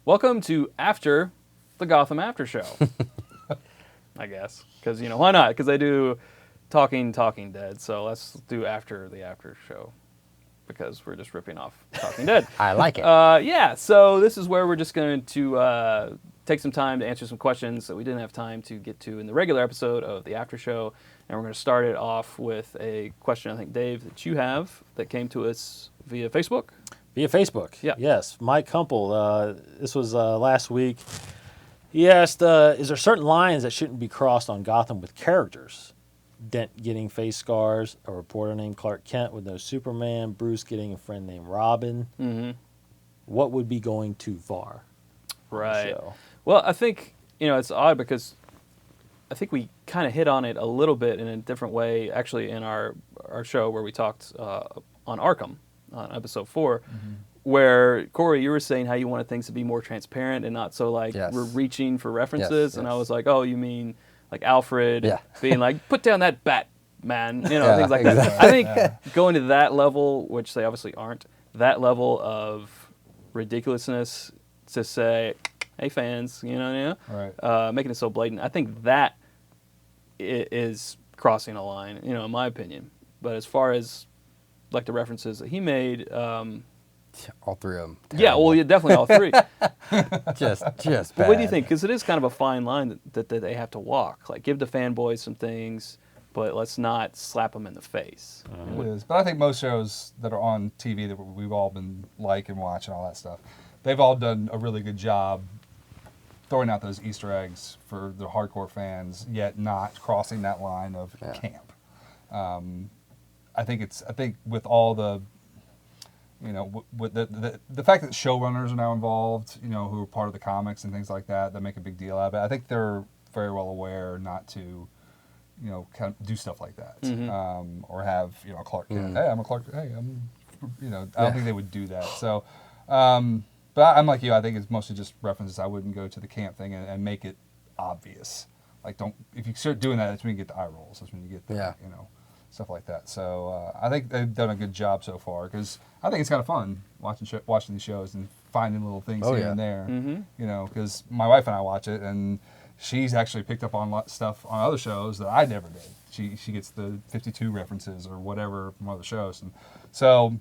Welcome to After the Gotham After Show. I guess. Because, why not? Because they do Talking Dead. So let's do After the After Show. Because we're just ripping off Talking Dead. I like it. Yeah, so this is where we're just going to take some time to answer some questions that we didn't have time to get to in the regular episode of the After Show. And we're going to start it off with a question, I think, Dave, that you have that came to us via Facebook. Via Facebook. Yeah. Yes. Mike Kumpel. This was last week. He asked, is there certain lines that shouldn't be crossed on Gotham with characters? Dent getting face scars, a reporter named Clark Kent with no Superman, Bruce getting a friend named Robin. Mm-hmm. What would be going too far? Right. Well, I think, it's odd because I think we kind of hit on it a little bit in a different way, actually, in our show where we talked on Arkham, on episode 4, where, Cory, you were saying how you wanted things to be more transparent and not so, we're reaching for references. And I was like, oh, you mean, like Alfred being like, put down that Batman, things like that. I think going to that level, which they obviously aren't, that level of ridiculousness to say, hey, fans, right. Making it so blatant. I think that is crossing a line, in my opinion. But as far as like the references that he made, all three of them. Terrible. Yeah, well, definitely all three. just bad. But what do you think? Because it is kind of a fine line that they have to walk. Like, give the fanboys some things, but let's not slap them in the face. It is. But I think most shows that are on TV that we've all been and watching all that stuff, they've all done a really good job throwing out those Easter eggs for the hardcore fans, yet not crossing that line of camp. I think with all the, with the fact that showrunners are now involved, who are part of the comics and things like that, that make a big deal out of it. I think they're very well aware not to, kind of do stuff like that, or have a Clark Kent. Hey, I'm a Clark. Hey, I'm, I don't think they would do that. So. But I'm like you. I think it's mostly just references. I wouldn't go to the camp thing and make it obvious. Like, if you start doing that, that's when you get the eye rolls. That's when you get the, stuff like that. So I think they've done a good job so far, because I think it's kind of fun watching these shows and finding little things here and there. Because my wife and I watch it, and she's actually picked up on stuff on other shows that I never did. She gets the 52 references or whatever from other shows, and so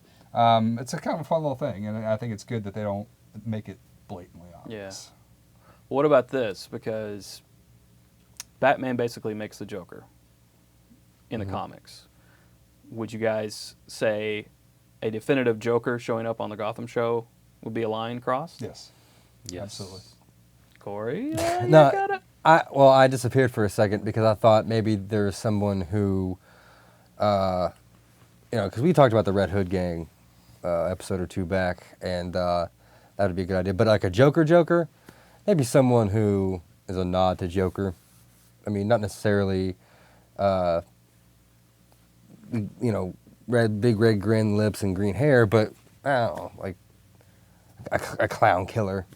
it's a kind of a fun little thing. And I think it's good that they don't make it blatantly obvious. Yeah. What about this? Because Batman basically makes the Joker in the comics. Would you guys say a definitive Joker showing up on the Gotham show would be a line crossed? Yes. Absolutely. Cory? No, I disappeared for a second because I thought maybe there was someone who, because we talked about the Red Hood gang episode or two back, and that would be a good idea. But like a Joker, maybe someone who is a nod to Joker. I mean, not necessarily, big red grin, lips, and green hair, but I don't know, like a clown killer.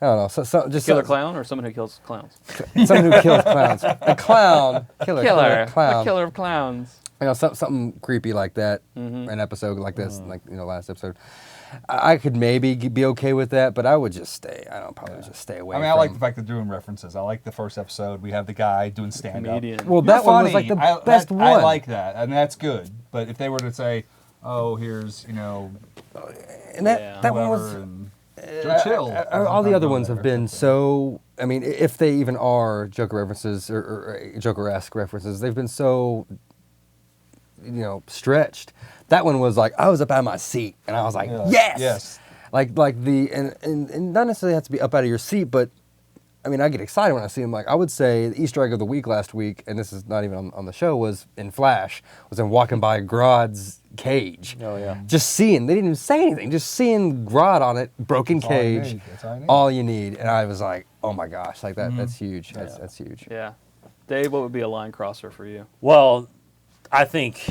I don't know. So just killer clown or someone who kills clowns? Someone who kills clowns. A clown killer clown. A killer of clowns. Something creepy like that. An episode like this, last episode. I could maybe be okay with that, but I would just stay. Just stay away. I like the fact that they're doing references. I like the first episode. We have the guy doing stand-up. Well, that one was like the best one. I like that, and that's good. But if they were to say, "Oh, here's and that one was. Chill. All the other ones have been so. I mean, if they even are Joker references or Joker-esque references, they've been so, stretched. That one was like I was up out of my seat, and I was like, yes. Like and not necessarily have to be up out of your seat, but I mean, I get excited when I see them. Like I would say, the Easter egg of the week last week, and this is not even on the show, was in Flash. Was in walking by Grodd's cage. Oh yeah. Just seeing, they didn't even say anything. Just seeing Grodd on it, broken cage. All you need. And I was like, oh my gosh, like that. That's huge. That's huge. Yeah. Dave, what would be a line crosser for you? Well, I think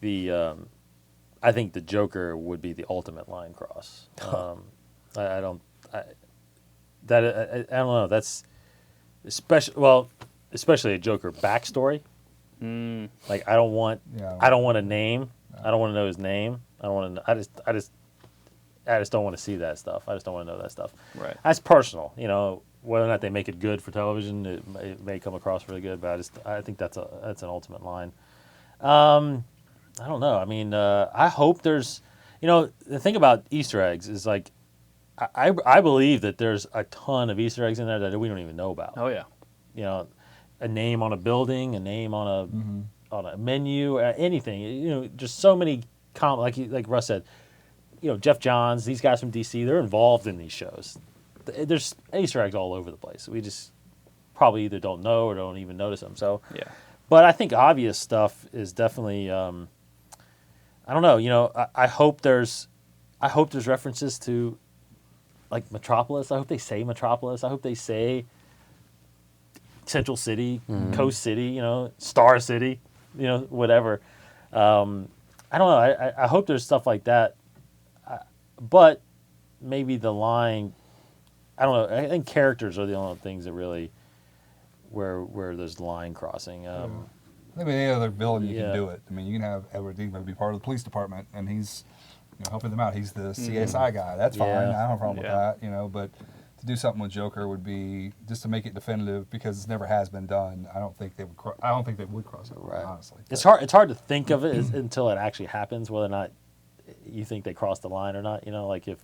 the Joker would be the ultimate line cross. I don't know. That's especially a Joker backstory. Like I don't want a name. I don't want to know his name. I don't want to. just don't want to see that stuff. I just don't want to know that stuff. Right. That's personal, whether or not they make it good for television, it may come across really good, but I think that's an ultimate line. I don't know. I mean, I hope there's, the thing about Easter eggs is like, I believe that there's a ton of Easter eggs in there that we don't even know about. Oh yeah. A name on a building, a name on a menu, anything. Just so many like Russ said. Jeff Johns, these guys from DC, they're involved in these shows. There's Easter eggs all over the place. We just probably either don't know or don't even notice them. So yeah. But I think obvious stuff is definitely. I don't know. I hope there's references to like Metropolis. I hope they say Metropolis. I hope they say Central City, Coast City. Star City. Whatever. I don't know. I hope there's stuff like that. But maybe the line. I don't know. I think characters are the only things that really where there's the line crossing. I think with any other villain, you can do it. I mean, you can have Edward Nygma be part of the police department, and he's helping them out. He's the CSI guy. That's fine. I don't have a problem with that. But to do something with Joker would be just to make it definitive because it never has been done. I don't think they would. I don't think they would cross over. Right. Honestly, it's hard to think of it until it actually happens, whether or not you think they crossed the line or not. Like if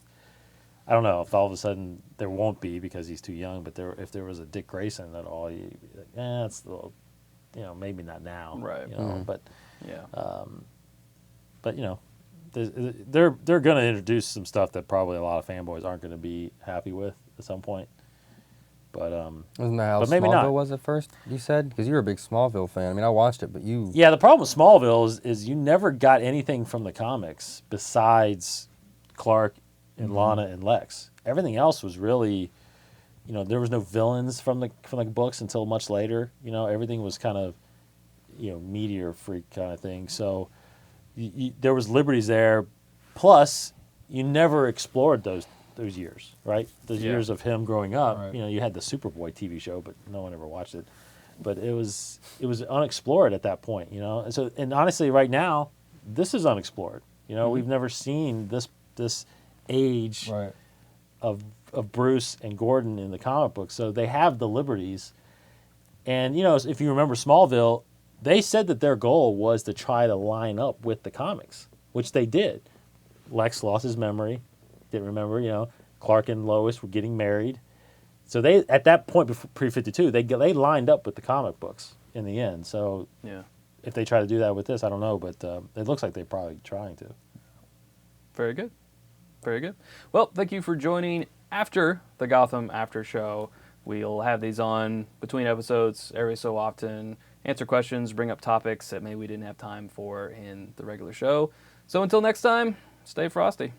I don't know if all of a sudden there won't be because he's too young, but if there was a Dick Grayson at all, you'd be like, it's a little. Maybe not now, right? But they're going to introduce some stuff that probably a lot of fanboys aren't going to be happy with at some point. But wasn't that how but maybe Smallville not. was at first? You said because you were a big Smallville fan. I mean, I watched it, but you. Yeah, the problem with Smallville is you never got anything from the comics besides Clark and Lana and Lex. Everything else was really. There was no villains from the books until much later. Everything was kind of, meteor freak kind of thing. So there was liberties there. Plus, you never explored those years, right? Those years of him growing up. Right. You had the Superboy TV show, but no one ever watched it. But it was unexplored at that point. And honestly, right now, this is unexplored. We've never seen this age of Bruce and Gordon in the comic book, so they have the liberties. And if you remember Smallville, they said that their goal was to try to line up with the comics, which they did. Lex lost his memory, didn't remember. Clark and Lois were getting married, so they at that point pre-52 they lined up with the comic books in the end. So if they try to do that with this, I don't know, but it looks like they're probably trying to. Very good. Very good. Well, thank you for joining after the Gotham After Show. We'll have these on between episodes every so often, answer questions, bring up topics that maybe we didn't have time for in the regular show. So until next time, stay frosty.